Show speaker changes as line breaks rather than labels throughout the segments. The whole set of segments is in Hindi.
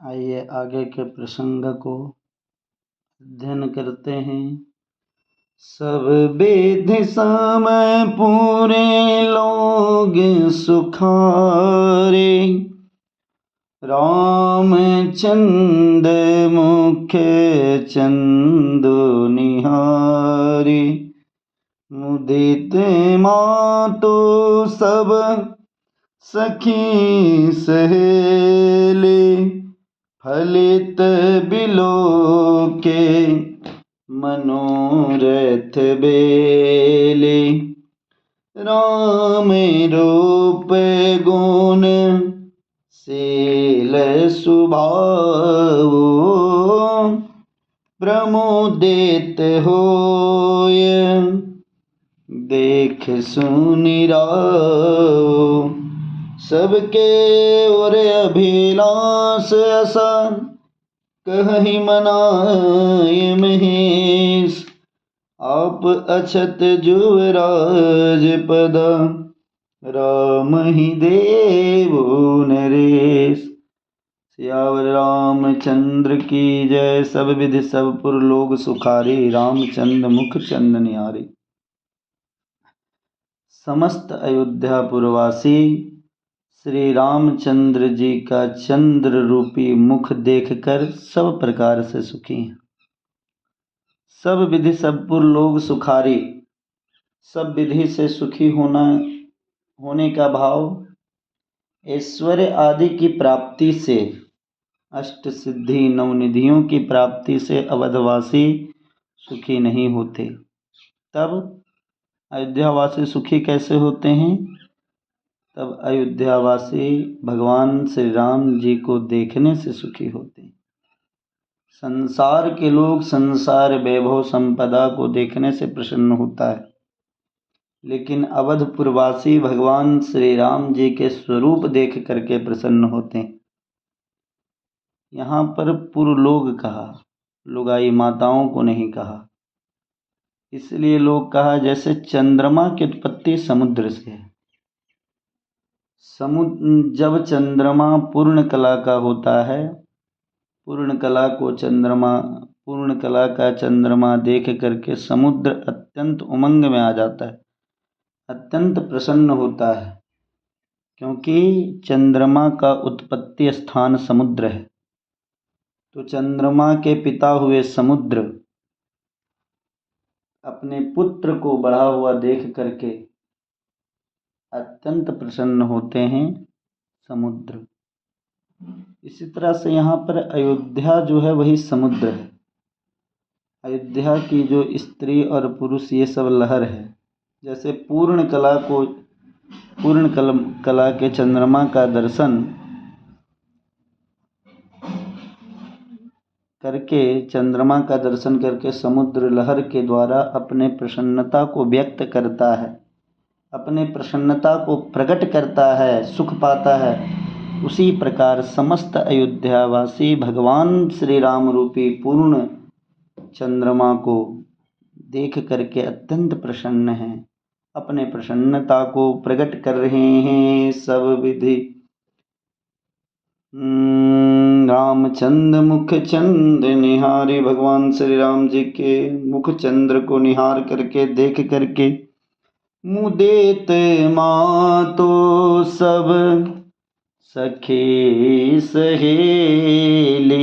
आइए आगे के प्रसंग को अध्ययन करते हैं। सब विधि समय पूरे लोग सुखारे, रामचंद्र मुख्य चंदु निहारे। मुदित मातु सब सखी सहेली, फलित बिलोके मनोरथ बेली। राम रूप गुण शील स्वभाव, प्रमुदित होय देख सुनि राव। सबके ओर अभिलाष असा, कहहि मनाय महेश। आप अछत जुवराज पदा, राम ही देवो नरेश। सियावर रामचंद्र की जय। सब विधि सब पुर लोग सुखारी, रामचंद्र मुख चंद निहारी। समस्त अयोध्यापुरवासी श्री रामचंद्र जी का चंद्र रूपी मुख देखकर सब प्रकार से सुखी हैं। सब विधि सब पुर लोग सुखारी, सब विधि से सुखी होने का भाव ऐश्वर्य आदि की प्राप्ति से, अष्ट सिद्धि नवनिधियों की प्राप्ति से अवधवासी सुखी नहीं होते। तब अयोध्यावासी सुखी कैसे होते हैं? तब अयोध्यावासी भगवान श्री राम जी को देखने से सुखी होते हैं। संसार के लोग संसार वैभव संपदा को देखने से प्रसन्न होता है, लेकिन अवधपुरवासी भगवान श्री राम जी के स्वरूप देख करके प्रसन्न होते हैं। यहाँ पर पुरलोग कहा, लुगाई माताओं को नहीं कहा। इसलिए लोग कहा जैसे चंद्रमा की उत्पत्ति समुद्र से है। जब चंद्रमा पूर्ण कला का होता है, पूर्ण कला का चंद्रमा देख करके समुद्र अत्यंत उमंग में आ जाता है, अत्यंत प्रसन्न होता है, क्योंकि चंद्रमा का उत्पत्ति स्थान समुद्र है। तो चंद्रमा के पिता हुए समुद्र अपने पुत्र को बढ़ा हुआ देख करके अत्यंत प्रसन्न होते हैं समुद्र। इसी तरह से यहाँ पर अयोध्या जो है वही समुद्र है। अयोध्या की जो स्त्री और पुरुष ये सब लहर है। जैसे पूर्ण कला के चंद्रमा का दर्शन करके समुद्र लहर के द्वारा अपने प्रसन्नता को व्यक्त करता है, अपने प्रसन्नता को प्रकट करता है, सुख पाता है। उसी प्रकार समस्त अयोध्यावासी भगवान श्री राम रूपी पूर्ण चंद्रमा को देख करके अत्यंत प्रसन्न हैं, अपने प्रसन्नता को प्रकट कर रहे हैं। सब विधि रामचंद्र मुख चंद निहारी, भगवान श्री राम जी के मुख चंद्र को निहार करके देख करके मुदित मातो सब सखी सहेली,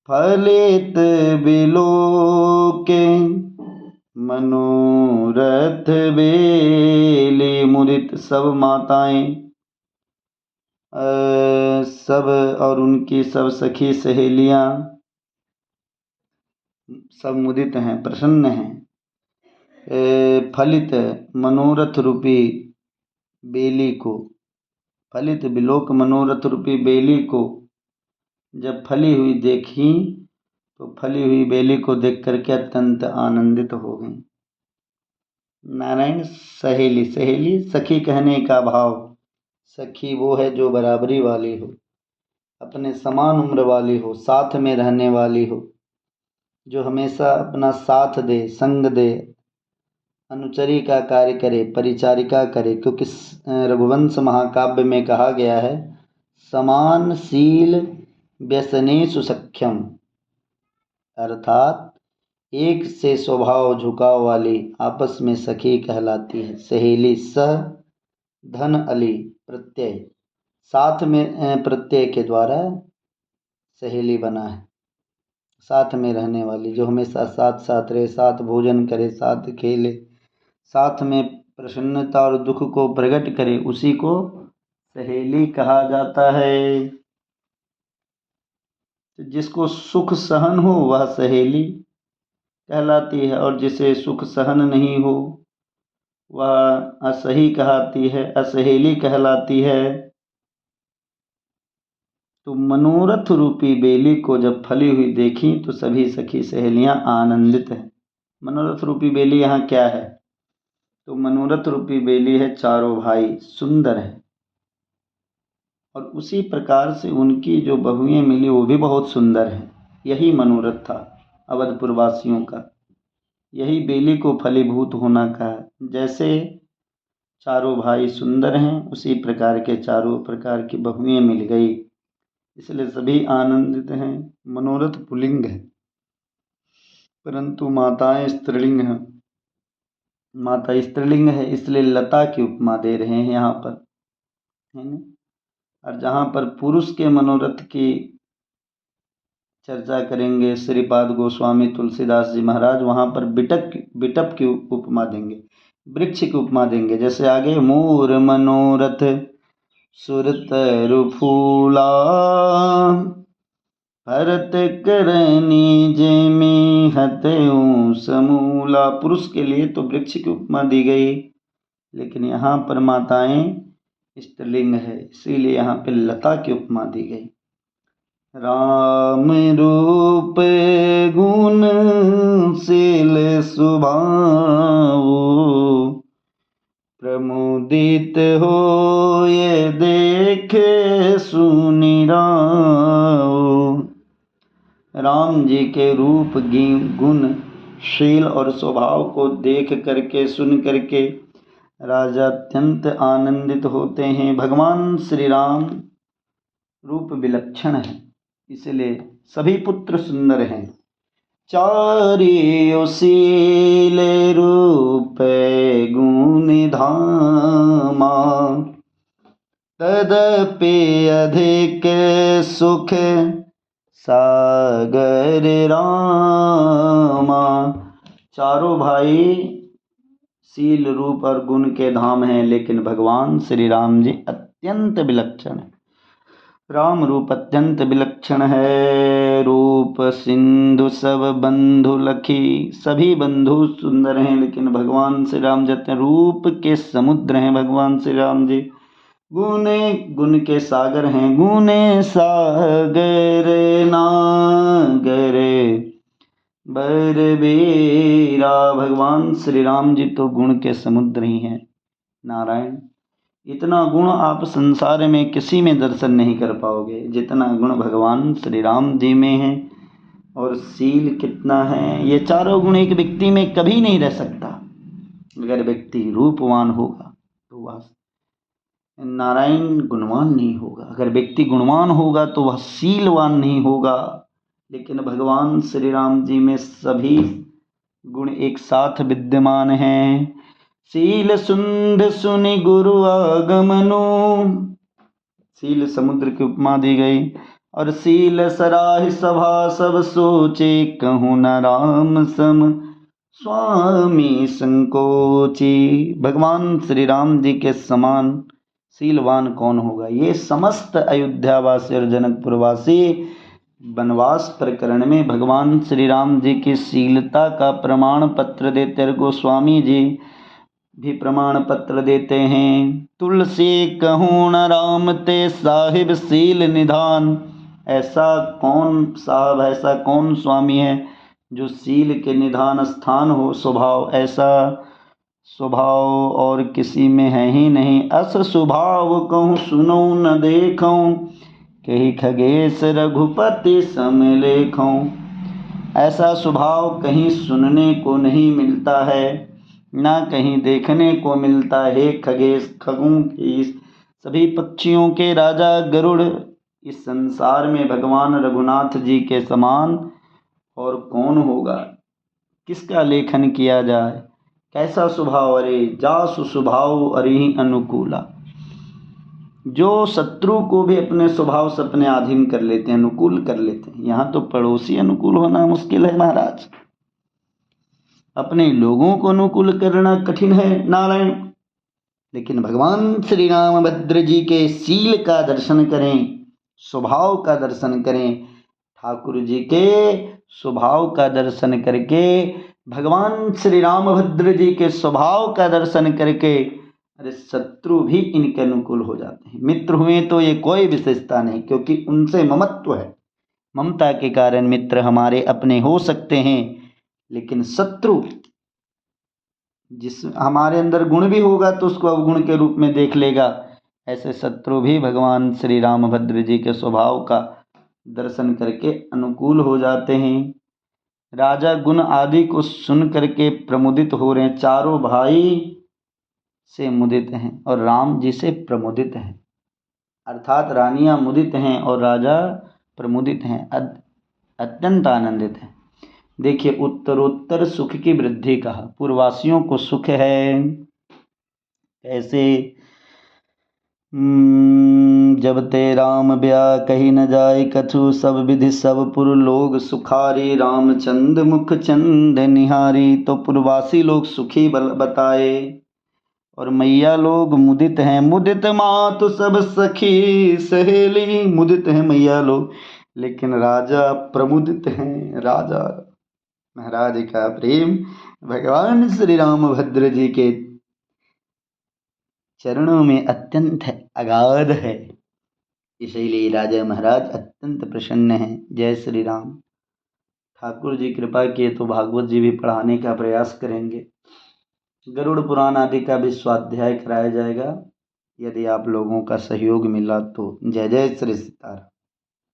फलित बिलोके मनोरथ बेली। मुदित सब माताएं सब और उनकी सब सखी सहेलियां सब मुदित हैं, प्रसन्न हैं। फलित मनोरथ रूपी बेली को, फलित बिलोक मनोरथ रूपी बेली को जब फली हुई देखी तो फली हुई बेली को देख करके अत्यंत आनंदित हो गई। नारायण सहेली, सहेली सखी कहने का भाव, सखी वो है जो बराबरी वाली हो, अपने समान उम्र वाली हो, साथ में रहने वाली हो, जो हमेशा अपना साथ दे, संग दे, अनुचरी का कार्य करे, परिचारिका करे। क्योंकि रघुवंश महाकाव्य में कहा गया है समानशील व्यसनेषु सख्यम, अर्थात एक से स्वभाव झुकाव वाली आपस में सखी कहलाती है। सहेली स धन अली प्रत्यय, साथ में प्रत्यय के द्वारा सहेली बना है, साथ में रहने वाली, जो हमेशा साथ साथ रहे, साथ भोजन करे, साथ खेले, साथ में प्रसन्नता और दुख को प्रकट करे, उसी को सहेली कहा जाता है। जिसको सुख सहन हो वह सहेली कहलाती है, और जिसे सुख सहन नहीं हो वह असहेली कहलाती है। तो मनोरथ रूपी बेली को जब फली हुई देखी तो सभी सखी सहेलियां आनंदित हैं। मनोरथ रूपी बेली यहाँ क्या है? तो मनोरथ रूपी बेली है चारों भाई सुंदर है, और उसी प्रकार से उनकी जो बहुएं मिली वो भी बहुत सुंदर है। यही मनोरथ था अवधपुर वासियों का, यही बेली को फलीभूत होना का। जैसे चारों भाई सुंदर हैं उसी प्रकार के चारों प्रकार की बहुएं मिल गई, इसलिए सभी आनंदित हैं। मनोरथ पुल्लिंग है परंतु माताएं स्त्रीलिंग हैं। माता स्त्रीलिंग है इसलिए लता की उपमा दे रहे हैं यहाँ पर, है ना। और जहाँ पर पुरुष के मनोरथ की चर्चा करेंगे श्रीपाद गोस्वामी तुलसीदास जी महाराज, वहाँ पर बिटप की उपमा देंगे, वृक्ष की उपमा देंगे। जैसे आगे मोर मनोरथ सुरतर फूला, भरत करनी जेमी हत्यूं समूला। पुरुष के लिए तो वृक्ष की उपमा दी गई, लेकिन यहाँ पर माताएं स्त्रीलिंग है इसीलिए यहाँ पे लता की उपमा दी गई। राम रूप गुण शील स्वभाव, प्रमुदित हो ये देखे सुनि राव। राम जी के रूप गुण शील और स्वभाव को देख करके सुन करके राजा अत्यंत आनंदित होते हैं। भगवान श्री राम रूप विलक्षण है इसलिए सभी पुत्र सुंदर हैं। चारियो शील रूप गुण धामा, तदपि अधिक सुख सागर रामा। चारों भाई शील रूप और गुण के धाम हैं, लेकिन भगवान श्री राम जी अत्यंत विलक्षण है। राम रूप अत्यंत विलक्षण है। रूप सिंधु सब बंधु लखी, सभी बंधु सुंदर हैं, लेकिन भगवान श्री राम जी रूप के समुद्र हैं। भगवान श्री राम जी गुण के सागर हैं। गुने सागर नागर बरबीरा। भगवान श्री राम जी तो गुण के समुद्र ही हैं। नारायण, इतना गुण आप संसार में किसी में दर्शन नहीं कर पाओगे जितना गुण भगवान श्री राम जी में है। और शील कितना है, ये चारों गुण एक व्यक्ति में कभी नहीं रह सकता। अगर व्यक्ति रूपवान होगा तो वह नारायण गुणवान नहीं होगा, अगर व्यक्ति गुणवान होगा तो वह शीलवान नहीं होगा। लेकिन भगवान श्री राम जी में सभी गुण एक साथ विद्यमान हैं। शील सुंद सुनि गुरु आगमनो, शील समुद्र की उपमा दी गई। और शील सराह सभा सब सोचे, कहूँ न राम सम स्वामी संकोची। भगवान श्री राम जी के समान शीलवान कौन होगा। ये समस्त अयोध्यावासी और जनकपुरवासी वनवास प्रकरण में भगवान श्री राम जी की शीलता का प्रमाण पत्र देते हैं। गोस्वामी जी भी प्रमाण पत्र देते हैं। तुलसी कहूँ न राम ते साहिब शील निधान। ऐसा कौन साहब, ऐसा कौन स्वामी है जो शील के निधान स्थान हो। स्वभाव, ऐसा स्वभाव और किसी में है ही नहीं। अस स्वभाव कहूँ सुनो न देखूं, कही खगेश रघुपति समलेखों। ऐसा स्वभाव कहीं सुनने को नहीं मिलता है, ना कहीं देखने को मिलता है। खगेश, खगों की सभी पक्षियों के राजा गरुड़, इस संसार में भगवान रघुनाथ जी के समान और कौन होगा, किसका लेखन किया जाए। कैसा स्वभाव, अरे जासु स्वभाव अरि अनुकूला, जो शत्रु को भी अपने स्वभाव से अपने अधीन कर लेते हैं, अनुकूल कर लेते हैं। यहाँ तो पड़ोसी अनुकूल होना मुश्किल है महाराज, अपने लोगों को अनुकूल करना कठिन है नारायण। लेकिन भगवान श्री रामभद्र जी के शील का दर्शन करें, स्वभाव का दर्शन करें। ठाकुर जी के स्वभाव का दर्शन करके, भगवान श्री रामभद्र जी के स्वभाव का दर्शन करके, अरे शत्रु भी इनके अनुकूल हो जाते हैं। मित्र हुए तो ये कोई विशेषता नहीं, क्योंकि उनसे ममत्व है, ममता के कारण मित्र हमारे अपने हो सकते हैं। लेकिन शत्रु, जिस हमारे अंदर गुण भी होगा तो उसको अवगुण के रूप में देख लेगा, ऐसे शत्रु भी भगवान श्री रामभद्र जी के स्वभाव का दर्शन करके अनुकूल हो जाते हैं। राजा गुण आदि को सुन करके प्रमुदित हो रहे हैं, चारों भाई से मुदित हैं और राम जी से प्रमुदित हैं, अर्थात रानियां मुदित हैं और राजा प्रमुदित हैं, अत्यंत आनंदित हैं। देखिए, उत्तरोत्तर सुख की वृद्धि कहा, पूर्ववासियों को सुख है। ऐसे जब ते राम ब्याह कही न जाए कछु, सब विधि सब पुर लोग सुखारी, रामचंद मुख चंद निहारी। तो पूर्ववासी लोग सुखी बताए और मैया लोग मुदित हैं। मुदित मातु सब सखी सहेली, मुदित हैं मैया लोग, लेकिन राजा प्रमुदित हैं। राजा महाराज का प्रेम भगवान श्री रामभद्र जी के चरणों में अत्यंत अगाध है, इसीलिए राजा महाराज अत्यंत प्रसन्न हैं। जय श्री राम। ठाकुर जी कृपा किए तो भागवत जी भी पढ़ाने का प्रयास करेंगे। गरुड़ पुराण आदि का भी स्वाध्याय कराया जाएगा, यदि आप लोगों का सहयोग मिला तो। जय जय श्री सीताराम।